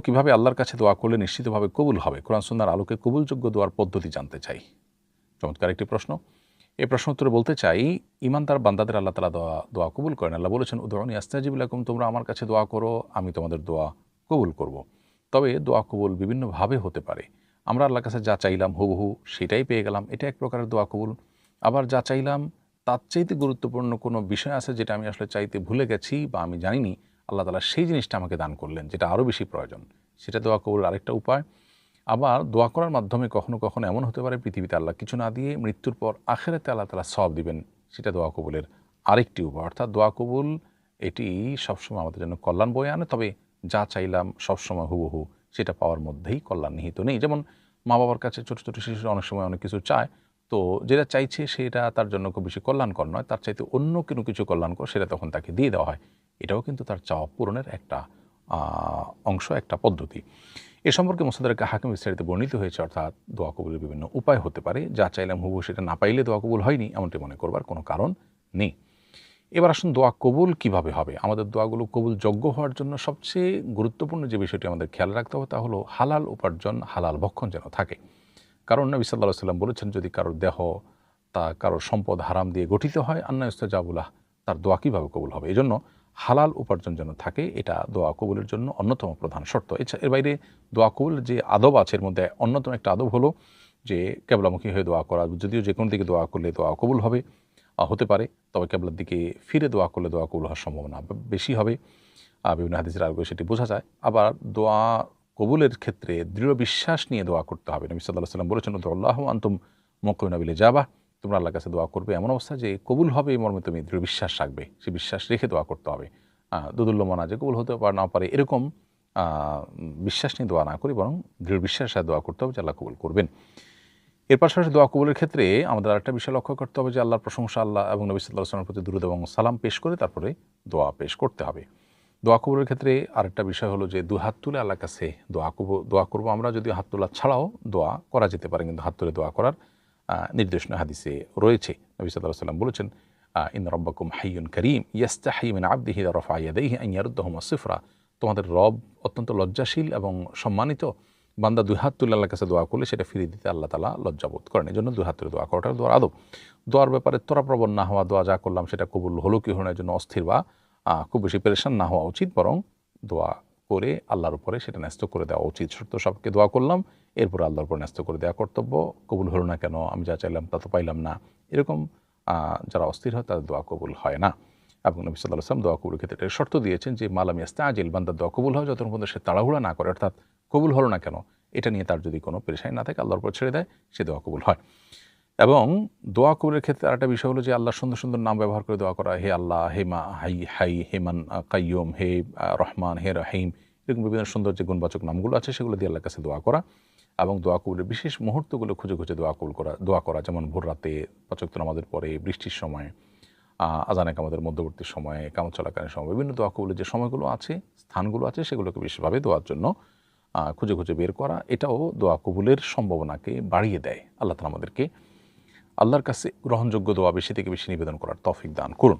কিভাবে আল্লাহর কাছে দোয়া করলে নিশ্চিতভাবে কবুল হবে, কোরআন সুন্নাহর আলোকে কবুলযোগ্য দোয়ার পদ্ধতি জানতে চাই। চমৎকার একটি প্রশ্ন। এই প্রশ্ন উত্তরে বলতে চাই, ইমানদার বান্দাদের আল্লাহ তাআলা দোয়া কবুল করেন। আল্লাহ বলেছেন, উদউনি আস্তাজিব লাকুম, তোমরা আমার কাছে দোয়া করো, আমি তোমাদের দোয়া কবুল করব। তবে দোয়া কবুল বিভিন্নভাবে হতে পারে। আমরা আল্লাহর কাছে যা চাইলাম হুবহু সেটাই পেয়ে গেলাম, এটা এক প্রকারের দোয়া কবুল। আবার যা চাইলাম তার চাইতে গুরুত্বপূর্ণ কোনো বিষয় আছে যেটা আমি আসলে চাইতে ভুলে গেছি বা আমি জানিনি, আল্লাহ তাআলা সেই জিনিসটা আমাকে দান করলেন যেটা আরও বেশি প্রয়োজন, সেটা দোয়া কবুল আরেকটা উপায়। আবার দোয়া করার মাধ্যমে কখনো কখনো এমন হতে পারে পৃথিবীতে আল্লাহ কিছু না দিয়ে মৃত্যুর পর আখিরাতে আল্লাহ তাআলা সওয়াব দিবেন, সেটা দোয়া কবুলের আরেকটি উপায়। অর্থাৎ দোয়া কবুল এটি সবসময় আমাদের জন্য কল্যাণ বয়ে আনে, তবে যা চাইলাম সবসময় হুবহু সেটা পাওয়ার মধ্যেই কল্যাণ নিহিত নেই। যেমন মা বাবার কাছে ছোটো ছোটো শিশুরা অনেক সময় অনেক কিছু চায়, তো যেটা চাইছে সেটা তার জন্য খুব বেশি কল্যাণকর নয়, তার চাইতে অন্য কোনো কিছু কল্যাণকর সেটা তখন তাকে দিয়ে দেওয়া হয়। এটাও কিন্তু তার চাওয়া পূরণের একটা অংশ, একটা পদ্ধতি। এ সম্পর্কে মুসনাদে হাকিম বিস্তারিত বর্ণিত হয়েছে। অর্থাৎ দোয়া কবুলের বিভিন্ন উপায় হতে পারে, যা চাইলাম হুবহু সেটা না পাইলে দোয়া কবুল হয়নি এমনটি মনে করবার কোনো কারণ নেই। এবার আসুন দোয়া কবুল কিভাবে হবে। আমাদের দোয়াগুলো কবুল যোগ্য হওয়ার জন্য সবচেয়ে গুরুত্বপূর্ণ যে বিষয়টি আমাদের খেয়াল রাখতে হবে তা হলো হালাল উপার্জন, হালাল ভক্ষণ যেন থাকে। কারণ নবী সাল্লাল্লাহু আলাইহি ওয়াসাল্লাম বলেছেন, যদি কারোর দেহ তা কারোর সম্পদ হারাম দিয়ে গঠিত হয়, আন্না ইস্তাজাবুলাহ, তার দোয়া কীভাবে কবুল হবে। এজন্য হালাল উপার্জন যেন থাকে, এটা দোয়া কবুলের জন্য অন্যতম প্রধান শর্ত। এর বাইরে দোয়া কবুলের যে আদব আছে এর মধ্যে অন্যতম একটা আদব হলো যে কেবলামুখী হয়ে দোয়া করা। যদিও যে কোনো দিকে দোয়া করলে দোয়া কবুল হবে, হতে পারে, তবে কেবলার দিকে ফিরে দোয়া করলে দোয়া কবুল হওয়ার সম্ভাবনা বেশি হবে। বিভিন্ন হাদিসের আলোকে সেটি বোঝা যায়। আবার দোয়া কবুলের ক্ষেত্রে দৃঢ় বিশ্বাস নিয়ে দোয়া করতে হবে। নবী সাল্লাল্লাহু আলাইহি ওয়াসাল্লাম বলেছেন, উদউল্লাহ আনতুম মুকিনুনা বিল ইজাবাহ, তোমরা আল্লাহর কাছে দোয়া করবে এমন অবস্থা যে কবুল হবে এই মর্মে তুমি দৃঢ় বিশ্বাস রাখবে, সেই বিশ্বাস রেখে দোয়া করতে হবে। দোদুল্যমানা যে কবুল হতে পারে না পারে এরকম বিশ্বাস নিয়ে দোয়া না করি, বরং দৃঢ় বিশ্বাসে দোয়া করতে হবে যে আল্লাহ কবুল করবেন। এর পাশাপাশি দোয়া কবুলের ক্ষেত্রে আমাদের আরেকটা বিষয় লক্ষ্য করতে হবে যে আল্লাহর প্রশংসা, আল্লাহ এবং নবী সাল্লাল্লাহু আলাইহি ওয়াসাল্লামের প্রতি দুরূদ এবং সালাম পেশ করে তারপরে দোয়া পেশ করতে হবে। দোয়া কবুলের ক্ষেত্রে আরেকটা বিষয় হলো যে দুই হাত তুলে আল্লাহর কাছে দোয়া করব আমরা। যদিও হাত তোলা ছাড়াও দোয়া করা যেতে পারে, কিন্তু হাত তুলে দোয়া করার নির্দেশনা হাদিসে রয়েছে। নবী সাল্লাল্লাহু আলাইহি ওয়াসাল্লাম বলেছেন, ইন্না রাব্বাকুম হাইয়ুন কারীম ইয়াস্তাহি মিন আবদিহি ইযা রাফা ইয়াদাইহি আন ইয়ারুদ্দাহুমা সিফরা, তোমাদের রব অত্যন্ত লজ্জাশীল এবং সম্মানিত, বান্দা দুই হাত তুলে আল্লাহর কাছে দোয়া করলে সেটা ফিরিয়ে দিতে আল্লাহ তাআলা লজ্জাবোধ করেন। এই জন্য দুই হাত তুলে দোয়া করাটা দোয়ার আদব। দোয়ার ব্যাপারে ত্বরাপ্রবণ না হওয়া, দোয়া যা করলাম সেটা কবুল হলো কি হলো না, এর জন্য অস্থির বা খুব বেশি পেরেশান না হওয়া উচিত, বরং দোয়া করে আল্লাহর উপরে সেটা ন্যস্ত করে দেওয়া উচিত। তো সবকে দোয়া করলাম, এরপরে আল্লাহর উপর ন্যস্ত করে দেওয়া কর্তব্য। কবুল হলো না কেন, আমি যা চাইলাম তা তো পাইলাম না, এরকম যারা অস্থির হয় তাদের দোয়া কবুল হয় না। এবং নবী সাল্লাল্লাহু আলাইহি ওয়াসাল্লাম দোয়া কবুলের ক্ষেত্রে শর্ত দিয়েছেন যে মালাম ইয়াস্তাজিল, বান্দার দোয়া কবুল হয় যতক্ষণ পর্যন্ত সে তাড়াহুড়া না করে, অর্থাৎ কবুল হলো না কেন এটা নিয়ে তার যদি কোনো পেরেশানি না থাকে, আল্লাহর উপর ছেড়ে দেয়, সে দোয়া কবুল হয়। এবং দোয়া কবুলের ক্ষেত্রে আরেকটা বিষয় হলো যে আল্লাহর সুন্দর সুন্দর নাম ব্যবহার করে দোয়া করা। হে আল্লাহ, হে মা হাই হাই, হে মান কাইয়ুম, হে রহমান, হে রহিম, এরকম বিভিন্ন সুন্দর যে গুণবাচক নামগুলো আছে সেগুলো দিয়ে আল্লাহর কাছে দোয়া করা। এবং দোয়া কবুলের বিশেষ মুহূর্তগুলো খুঁজে খুঁজে দোয়া করা, যেমন ভোর রাতে, পাঁচ ওয়াক্ত নামাজের পরে, বৃষ্টির সময়, আযান ইকামতের মধ্যবর্তী সময়ে, ইকামত চলাকালীন সময়, বিভিন্ন দোয়া কবুলের যে সময়গুলো আছে, স্থানগুলো আছে, সেগুলোকে বিশেষভাবে দোয়ার জন্য খুঁজে খুঁজে বের করা। এটাও দোয়া কবুলের সম্ভাবনাকে বাড়িয়ে দেয়। আল্লাহ তাআলা আমাদেরকে আল্লাহর কাছে গ্রহণযোগ্য দোয়া বেশি থেকে বেশি নিবেদন করার তৌফিক দান করুন।